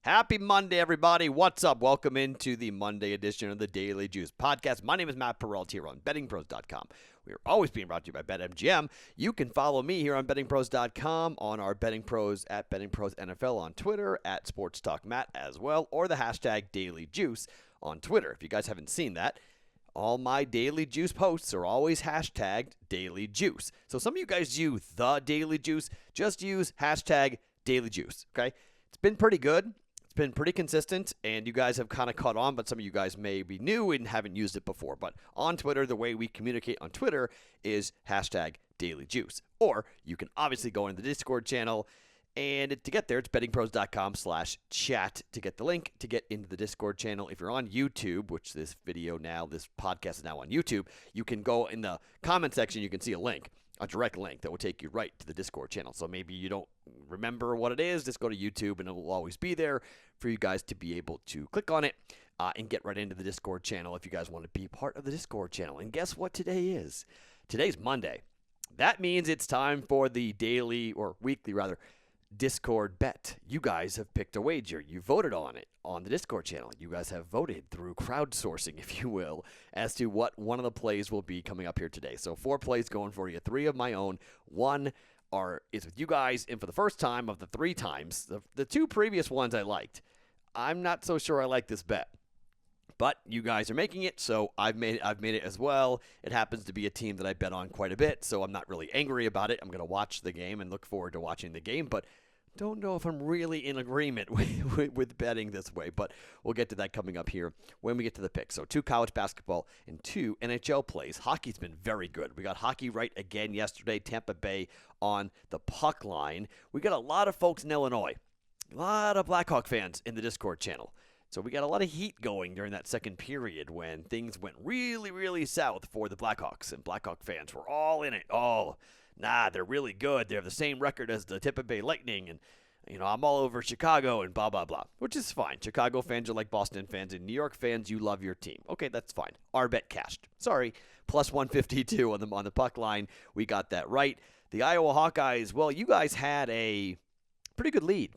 Happy Monday, everybody. What's up? Welcome into the Monday edition of the Daily Juice podcast. My name is Matt Peralt here on BettingPros.com. We are always being brought to you by BetMGM. You can follow me here on BettingPros.com, on our BettingPros at BettingProsNFL on Twitter, at SportsTalkMatt as well, or the hashtag DailyJuice on Twitter. If you guys haven't seen that, all my Daily Juice posts are always hashtagged Daily Juice. So some of you guys use the Daily Juice. Just use hashtag Daily Juice, okay? It's been pretty good. It's been pretty consistent, and you guys have kind of caught on, but some of you guys may be new and haven't used it before. But on Twitter, the way we communicate on Twitter is hashtag Daily Juice. Or you can obviously go into the Discord channel, and to get there, it's bettingpros.com/chat to get the link to get into the Discord channel. If you're on YouTube, which this podcast is now on YouTube, you can go in the comment section, you can see a link, a direct link that will take you right to the Discord channel. So maybe you don't remember what it is, just go to YouTube and it will always be there for you guys to be able to click on it and get right into the Discord channel if you guys want to be part of the Discord channel. And guess what today is? Today's Monday. That means it's time for the daily, or weekly rather, Discord bet. You guys have picked a wager. You voted on it on the Discord channel. You guys have voted through crowdsourcing, if you will, as to what one of the plays will be coming up here today. So 4 plays going for you, 3 of my own. 1 is with you guys, and for the first time of the 3 times, the 2 previous ones I liked. I'm not so sure I like this bet. But you guys are making it, so I've made it as well. It happens to be a team that I bet on quite a bit, so I'm not really angry about it. I'm going to watch the game and look forward to watching the game, but don't know if I'm really in agreement with betting this way. But we'll get to that coming up here when we get to the picks. So 2 college basketball and 2 NHL plays. Hockey's been very good. We got hockey right again yesterday, Tampa Bay on the puck line. We got a lot of folks in Illinois, a lot of Blackhawk fans in the Discord channel. So we got a lot of heat going during that second period when things went really, really south for the Blackhawks. And Blackhawk fans were all in it. Oh, they're really good. They have the same record as the Tampa Bay Lightning. And, I'm all over Chicago and blah, blah, blah. Which is fine. Chicago fans are like Boston fans. And New York fans, you love your team. Okay, that's fine. Our bet cashed. Sorry. Plus 152 on the puck line. We got that right. The Iowa Hawkeyes, well, you guys had a pretty good lead.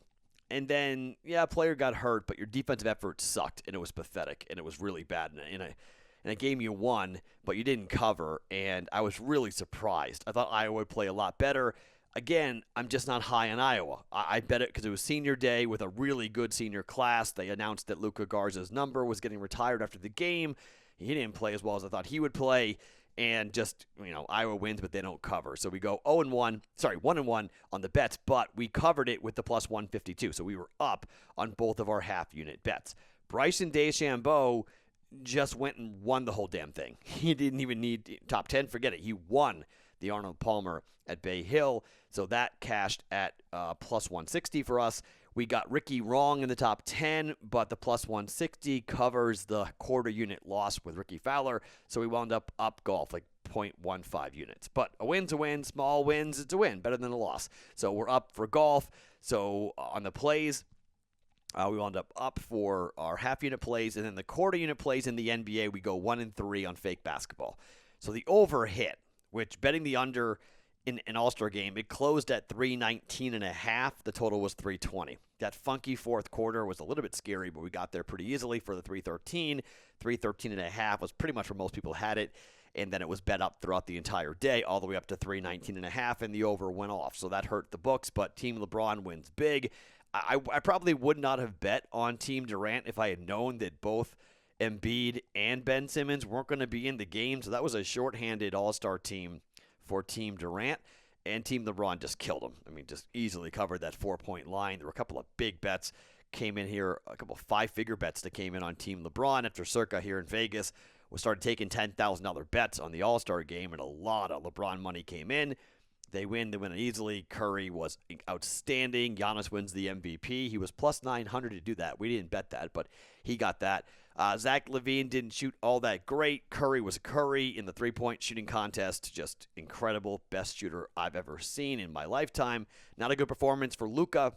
And then, a player got hurt, but your defensive effort sucked, and it was pathetic, and it was really bad. In a game you won, but you didn't cover, and I was really surprised. I thought Iowa would play a lot better. Again, I'm just not high on Iowa. I bet it because it was senior day with a really good senior class. They announced that Luka Garza's number was getting retired after the game. He didn't play as well as I thought he would play. And just, Iowa wins, but they don't cover. So we go 1-1 on the bets, but we covered it with the plus 152. So we were up on both of our half-unit bets. Bryson DeChambeau just went and won the whole damn thing. He didn't even need top 10. Forget it. He won the Arnold Palmer at Bay Hill. So that cashed at plus 160 for us. We got Ricky wrong in the top 10, but the plus 160 covers the quarter unit loss with Ricky Fowler, so we wound up golf, like 0.15 units. But a win's a win, small wins, it's a win, better than a loss. So we're up for golf. So on the plays, we wound up for our half-unit plays, and then the quarter unit plays in the NBA, we go 1-3 on fake basketball. So the over hit, which betting the under in an All-Star game, it closed at 319.5. The total was 320. That funky fourth quarter was a little bit scary, but we got there pretty easily for the 313. 313.5 was pretty much where most people had it, and then it was bet up throughout the entire day, all the way up to 319.5, and the over went off. So that hurt the books, but Team LeBron wins big. I probably would not have bet on Team Durant if I had known that both Embiid and Ben Simmons weren't going to be in the game, so that was a shorthanded All-Star team for Team Durant, and Team LeBron just killed him. I mean, just easily covered that 4-point line. There were a couple of big bets came in here, a couple of 5-figure bets that came in on Team LeBron after Circa here in Vegas. We started taking $10,000 bets on the All-Star game, and a lot of LeBron money came in. They win it easily. Curry was outstanding. Giannis wins the MVP. He was plus 900 to do that. We didn't bet that, but he got that. Zach LaVine didn't shoot all that great. Curry was Curry in the three-point shooting contest. Just incredible. Best shooter I've ever seen in my lifetime. Not a good performance for Luka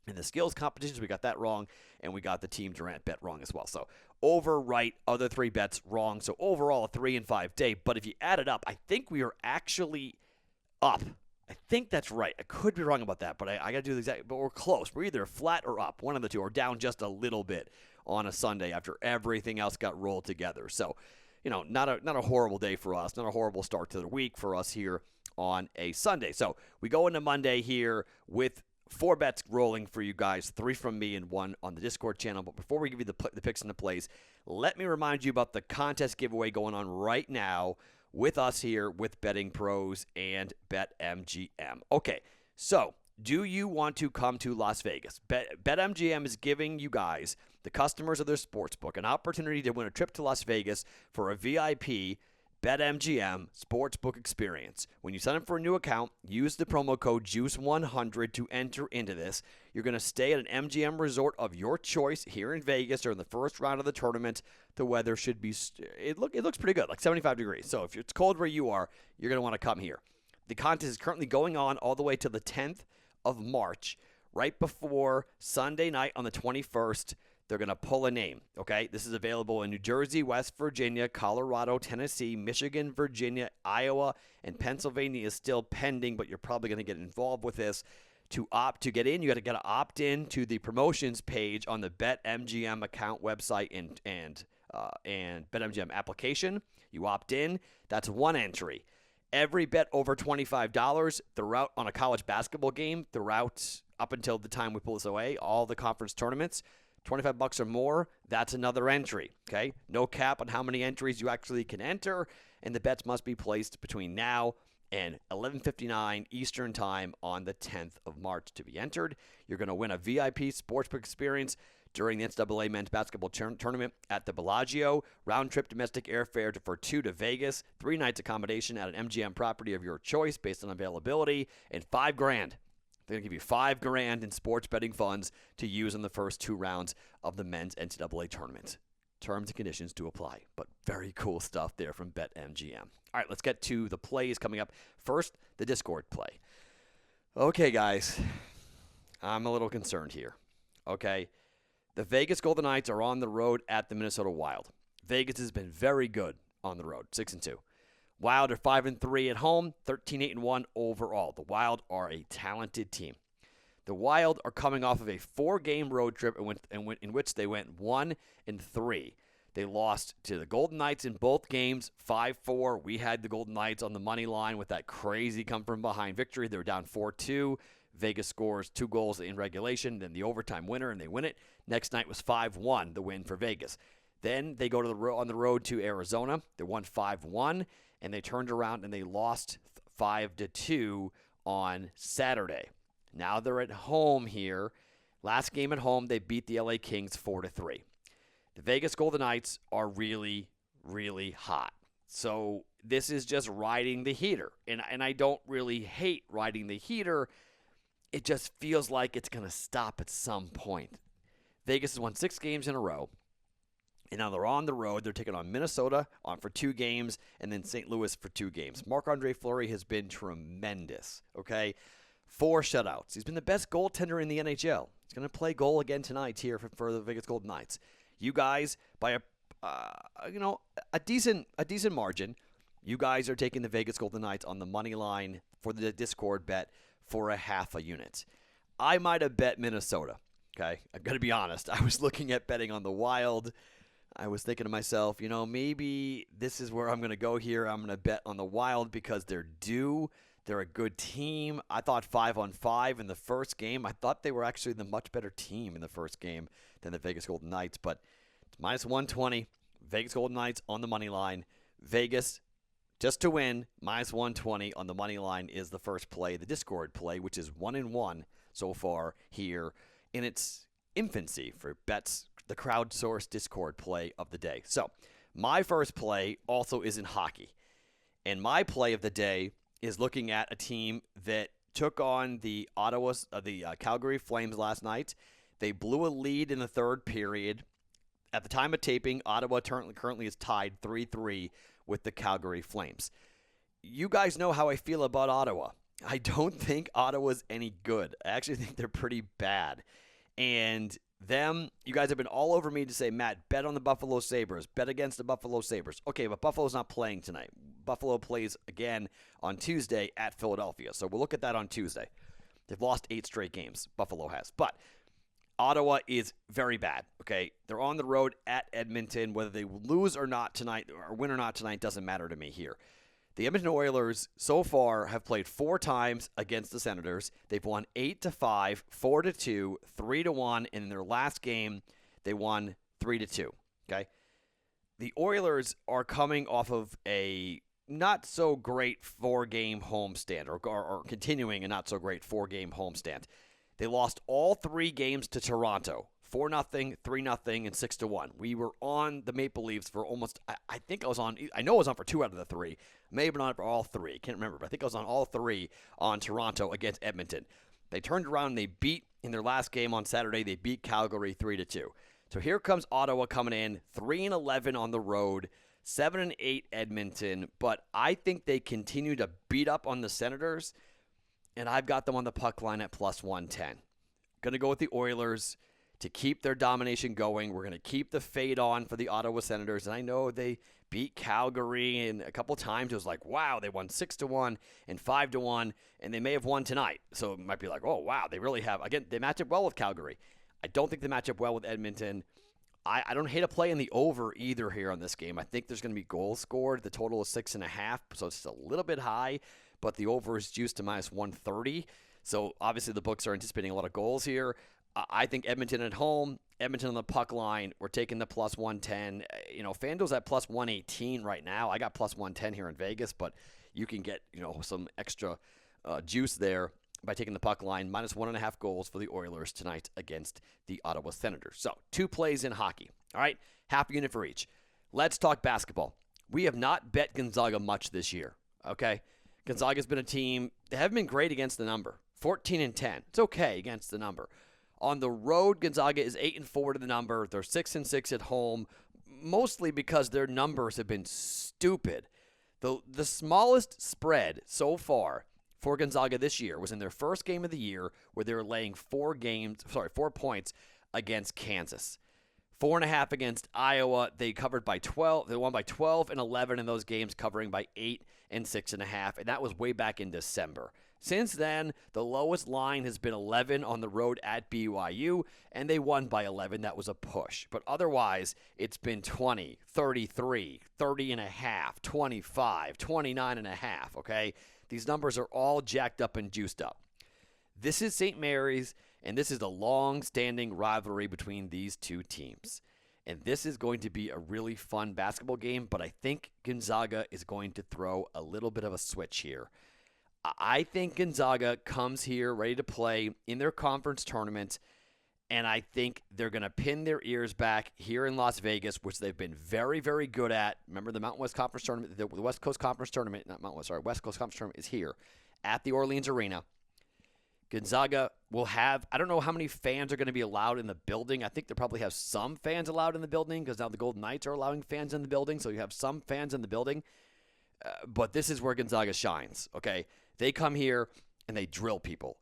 in the skills competitions. We got that wrong, and we got the Team Durant bet wrong as well. So over right, other 3 bets wrong. So overall a 3-5 day. But if you add it up, I think we are actually up I think that's right. I could be wrong about that, but I got to do the exact. But we're close. We're either flat or up, one of the two, or down just a little bit on a Sunday after everything else got rolled together. So, not a horrible day for us, not a horrible start to the week for us here on a Sunday. So we go into Monday here with 4 bets rolling for you guys, 3 from me and 1 on the Discord channel. But before we give you the picks and the plays, let me remind you about the contest giveaway going on right now with us here with Betting Pros and BetMGM. Okay, so do you want to come to Las Vegas? BetMGM is giving you guys, the customers of their sportsbook, an opportunity to win a trip to Las Vegas for a VIP BetMGM Sportsbook experience. When you sign up for a new account, use the promo code JUICE100 to enter into this. You're going to stay at an MGM resort of your choice here in Vegas during the first round of the tournament. The weather should be, it looks pretty good, like 75 degrees. So if it's cold where you are, you're going to want to come here. The contest is currently going on all the way to the 10th of March, right before Sunday night on the 21st. They're going to pull a name, okay? This is available in New Jersey, West Virginia, Colorado, Tennessee, Michigan, Virginia, Iowa, and Pennsylvania is still pending, but you're probably going to get involved with this. To get in, you got to opt in to the promotions page on the BetMGM account website and BetMGM application. You opt in. That's one entry. Every bet over $25 throughout on a college basketball game throughout up until the time we pull this away, all the conference tournaments, $25 or more, that's another entry, okay? No cap on how many entries you actually can enter, and the bets must be placed between now and 11:59 Eastern Time on the 10th of March to be entered. You're going to win a VIP sportsbook experience during the NCAA men's basketball tournament at the Bellagio, round-trip domestic airfare for 2 to Vegas, 3 nights accommodation at an MGM property of your choice based on availability, and $5,000. They're going to give you $5,000 in sports betting funds to use in the first 2 rounds of the men's NCAA tournament. Terms and conditions do apply, but very cool stuff there from BetMGM. All right, let's get to the plays coming up. First, the Discord play. Okay, guys, I'm a little concerned here. Okay, the Vegas Golden Knights are on the road at the Minnesota Wild. Vegas has been very good on the road, 6-2. Wild are 5-3 at home, 13-8-1 overall. The Wild are a talented team. The Wild are coming off of a 4-game road trip in which they went 1-3. They lost to the Golden Knights in both games, 5-4. We had the Golden Knights on the money line with that crazy come-from-behind victory. They were down 4-2. Vegas scores 2 goals in regulation, then the overtime winner, and they win it. Next night was 5-1, the win for Vegas. Then they go on the road to Arizona. They won 5-1. And they turned around and they lost 5-2 on Saturday. Now they're at home here. Last game at home, they beat the LA Kings 4-3. The Vegas Golden Knights are really, really hot. So this is just riding the heater. And I don't really hate riding the heater. It just feels like it's going to stop at some point. Vegas has won 6 games in a row. And now they're on the road. They're taking on Minnesota for 2 games and then St. Louis for 2 games. Marc-Andre Fleury has been tremendous, okay? 4 shutouts. He's been the best goaltender in the NHL. He's going to play goal again tonight here for the Vegas Golden Knights. You guys, by a decent margin, you guys are taking the Vegas Golden Knights on the money line for the Discord bet for a half a unit. I might have bet Minnesota, okay? I've got to be honest. I was looking at betting on the Wild. I was thinking to myself, maybe this is where I'm going to go here. I'm going to bet on the Wild because they're due. They're a good team. I thought 5-on-5 in the first game. I thought they were actually the much better team in the first game than the Vegas Golden Knights. But it's minus 120. Vegas Golden Knights on the money line. Vegas, just to win, minus 120 on the money line is the first play, the Discord play, which is 1-1 so far here in its infancy for bets, the crowdsourced Discord play of the day. So my first play also is in hockey. And my play of the day is looking at a team that took on the Calgary Flames last night. They blew a lead in the third period. At the time of taping, Ottawa currently is tied 3-3 with the Calgary Flames. You guys know how I feel about Ottawa. I don't think Ottawa's any good. I actually think they're pretty bad. And you guys have been all over me to say, Matt, bet on the Buffalo Sabres. Bet against the Buffalo Sabres. Okay, but Buffalo's not playing tonight. Buffalo plays again on Tuesday at Philadelphia. So we'll look at that on Tuesday. They've lost 8 straight games. Buffalo has. But Ottawa is very bad, okay? They're on the road at Edmonton. Whether they lose or not tonight, or win or not tonight, doesn't matter to me here. The Edmonton Oilers so far have played 4 times against the Senators. They've won 8-5, 4-2, 3-1, and in their last game, they won 3-2, okay? The Oilers are coming off of a not-so-great 4-game homestand, or continuing a not-so-great 4-game homestand. They lost all 3 games to Toronto, 4-0, 3-0, and 6-1. We were on the Maple Leafs for almost, I know I was on for 2 out of the 3. May have been on for all 3. Can't remember, but I think I was on all 3 on Toronto against Edmonton. They turned around and they beat, in their last game on Saturday, they beat Calgary 3-2. So here comes Ottawa coming in, 3-11 on the road, 7-8 Edmonton, but I think they continue to beat up on the Senators, and I've got them on the puck line at plus 110. Going to go with the Oilers to keep their domination going. We're going to keep the fade on for the Ottawa Senators, and I know they beat Calgary, and a couple times it was like, wow, they won 6-1 and 5-1, and they may have won tonight. So it might be like, oh, wow, they really have. Again, they match up well with Calgary. I don't think they match up well with Edmonton. I don't hate a play in the over either here on this game. I think there's going to be goals scored. The total is 6.5, so it's a little bit high, but the over is juiced to minus 130. So obviously the books are anticipating a lot of goals here. I think Edmonton at home, Edmonton on the puck line, we're taking the plus 110. FanDuel's at plus 118 right now. I got plus 110 here in Vegas, but you can get, some extra juice there by taking the puck line, minus 1.5 goals for the Oilers tonight against the Ottawa Senators. So 2 plays in hockey. All right, half a unit for each. Let's talk basketball. We have not bet Gonzaga much this year, okay? Gonzaga's been a team, they haven't been great against the number. 14-10. It's okay against the number. On the road, Gonzaga is 8-4 to the number. They're 6-6 at home, mostly because their numbers have been stupid. The smallest spread so far for Gonzaga this year was in their first game of the year, where they were laying 4 points against Kansas. 4.5 against Iowa. They covered by 12. They won by 12 and 11 in those games, covering by 8 and 6.5, and that was way back in December. Since then, the lowest line has been 11 on the road at BYU, and they won by 11. That was a push. But otherwise, it's been 20, 33, 30.5, 25, 29.5, okay? These numbers are all jacked up and juiced up. This is St. Mary's, and this is a long-standing rivalry between these 2 teams. And this is going to be a really fun basketball game, but I think Gonzaga is going to throw a little bit of a switch here. I think Gonzaga comes here ready to play in their conference tournament, and I think they're going to pin their ears back here in Las Vegas, which they've been very, very good at. Remember the Mountain West Conference Tournament, the West Coast Conference Tournament, West Coast Conference Tournament is here at the Orleans Arena. Gonzaga will have, I don't know how many fans are going to be allowed in the building. I think they probably have some fans allowed in the building because now the Golden Knights are allowing fans in the building, so you have some fans in the building. But this is where Gonzaga shines, okay? They come here and they drill people.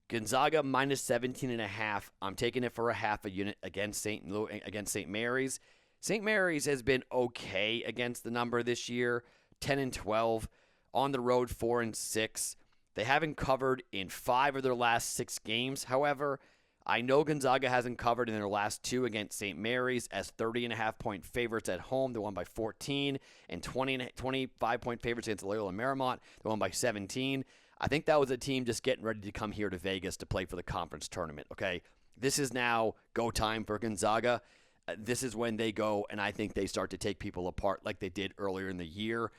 Gonzaga minus 17.5. I'm taking it for a half a unit against St. Mary's. St. Mary's has been okay against the number this year, 10-12. On the road, 4-6. They haven't covered in 5 of their last 6 games. However, I know Gonzaga hasn't covered in their last 2 against St. Mary's as 30.5-point favorites at home. They won by 14, and 25-point favorites against Loyola Marymount. They won by 17. I think that was a team just getting ready to come here to Vegas to play for the conference tournament, okay? This is now go time for Gonzaga. This is when they go, and I think they start to take people apart like they did earlier in the year,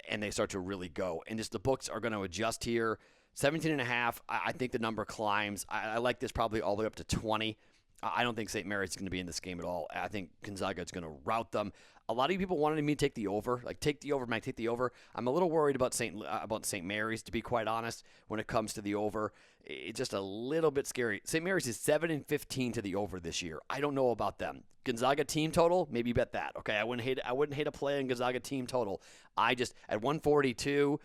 and they start to really go. And just the books are going to adjust here. 17.5, I think the number climbs. I like this probably all the way up to 20. I don't think St. Mary's is going to be in this game at all. I think Gonzaga is going to rout them. A lot of people wanted me to take the over. Take the over, Mike, take the over. I'm a little worried about St. Mary's, to be quite honest, when it comes to the over. It's just a little bit scary. St. Mary's is 7-15 to the over this year. I don't know about them. Gonzaga team total, maybe bet that. Okay, I wouldn't hate a play on Gonzaga team total. I just at 142.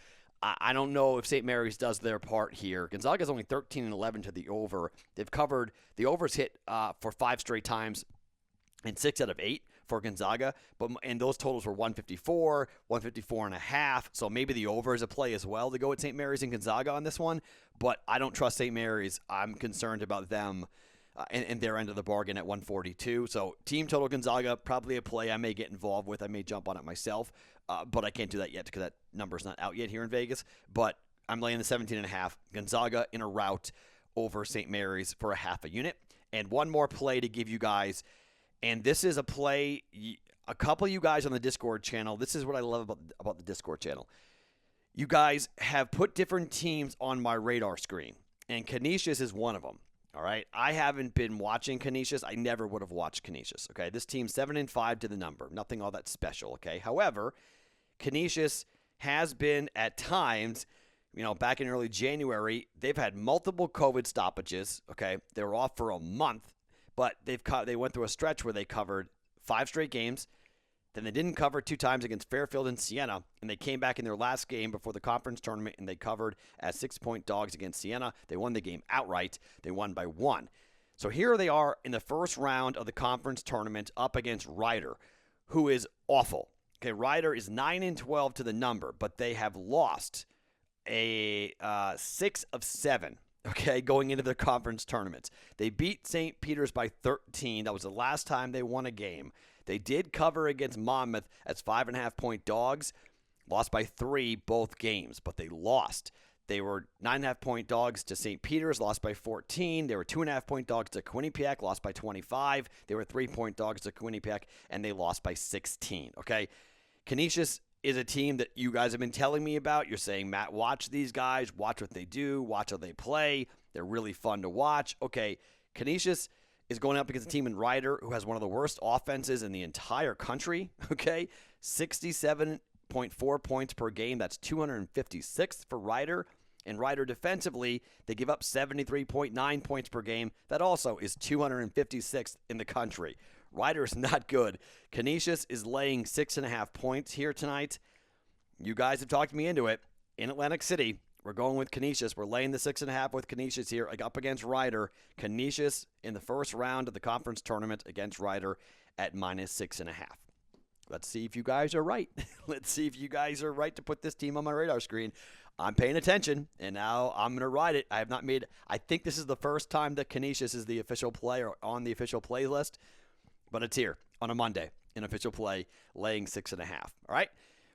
I don't know if St. Mary's does their part here. Gonzaga's only 13-11 to the over. They've covered the overs hit for 5 straight times and 6 out of 8 for Gonzaga, and those totals were 154, 154.5. So maybe the over is a play as well to go with St. Mary's and Gonzaga on this one. But I don't trust St. Mary's. I'm concerned about them and their end of the bargain at 142. So team total Gonzaga, probably a play I may get involved with. I may jump on it myself, but I can't do that yet because that number's not out yet here in Vegas. But I'm laying the 17.5. Gonzaga in a rout over St. Mary's for a half a unit. And one more play to give you guys, and this is a play, a couple of you guys on the Discord channel, this is what I love about the Discord channel. You guys have put different teams on my radar screen, and Canisius is one of them. All right, I haven't been watching Canisius. I never would have watched Canisius. Okay, this team's 7-5 to the number, nothing all that special. Okay, however, Canisius has been at times, back in early January, they've had multiple COVID stoppages. Okay, they were off for a month, but they went through a stretch where they covered 5 straight games. Then they didn't cover 2 times against Fairfield and Siena, and they came back in their last game before the conference tournament, and they covered as 6-point dogs against Siena. They won the game outright. They won by 1. So here they are in the first round of the conference tournament up against Rider, who is awful. Okay, Rider is 9-12 to the number, but they have lost a 6 of 7. Okay, going into the conference tournaments. They beat St. Peter's by 13. That was the last time they won a game. They did cover against Monmouth as 5.5-point dogs. Lost by 3 both games, but they lost. They were 9.5-point dogs to St. Peter's, lost by 14. They were 2.5-point dogs to Quinnipiac, lost by 25. They were 3-point dogs to Quinnipiac, and they lost by 16. Okay, Canisius is a team that you guys have been telling me about. You're saying, Matt, watch these guys, watch what they do, watch how they play. They're really fun to watch. Okay, Canisius is going up against a team in Rider who has one of the worst offenses in the entire country. Okay, 67.4 points per game. That's 256th for Rider. And Rider defensively, they give up 73.9 points per game. That also is 256th in the country. Rider is not good. Canisius is laying 6.5 points here tonight. You guys have talked me into it. In Atlantic City, we're going with Canisius. We're laying the 6.5 with Canisius here up against Rider. Canisius in the first round of the conference tournament against Rider at -6.5. Let's see if you guys are right. Let's see if you guys are right to put this team on my radar screen. I'm paying attention, and now I'm going to ride it. I think this is the first time that Canisius is the official play or on the official play list. But it's here on a Monday, an official play, laying 6.5. All right?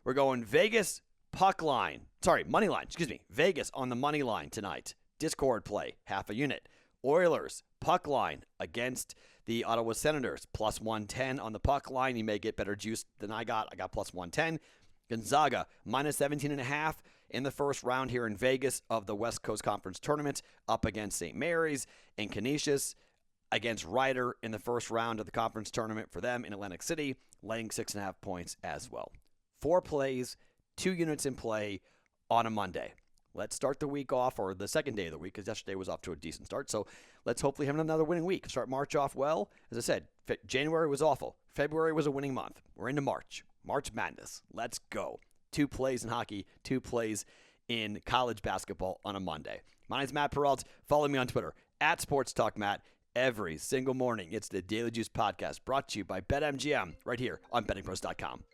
We're going Vegas money line. Vegas on the money line tonight. Discord play, half a unit. Oilers, puck line against the Ottawa Senators, +110 on the puck line. You may get better juice than I got. I got +110. Gonzaga, -17.5 in the first round here in Vegas of the West Coast Conference Tournament up against St. Mary's. And Canisius against Rider in the first round of the conference tournament for them in Atlantic City, laying 6.5 points as well. 4 plays, 2 units in play on a Monday. Let's start the week off, or the second day of the week, because yesterday was off to a decent start. So let's hopefully have another winning week. Start March off well. As I said, January was awful. February was a winning month. We're into March. March Madness. Let's go. 2 plays in hockey, 2 plays in college basketball on a Monday. My name's Matt Peralt. Follow me on Twitter, @SportsTalkMatt. Every single morning, it's the Daily Juice Podcast brought to you by BetMGM right here on BettingPros.com.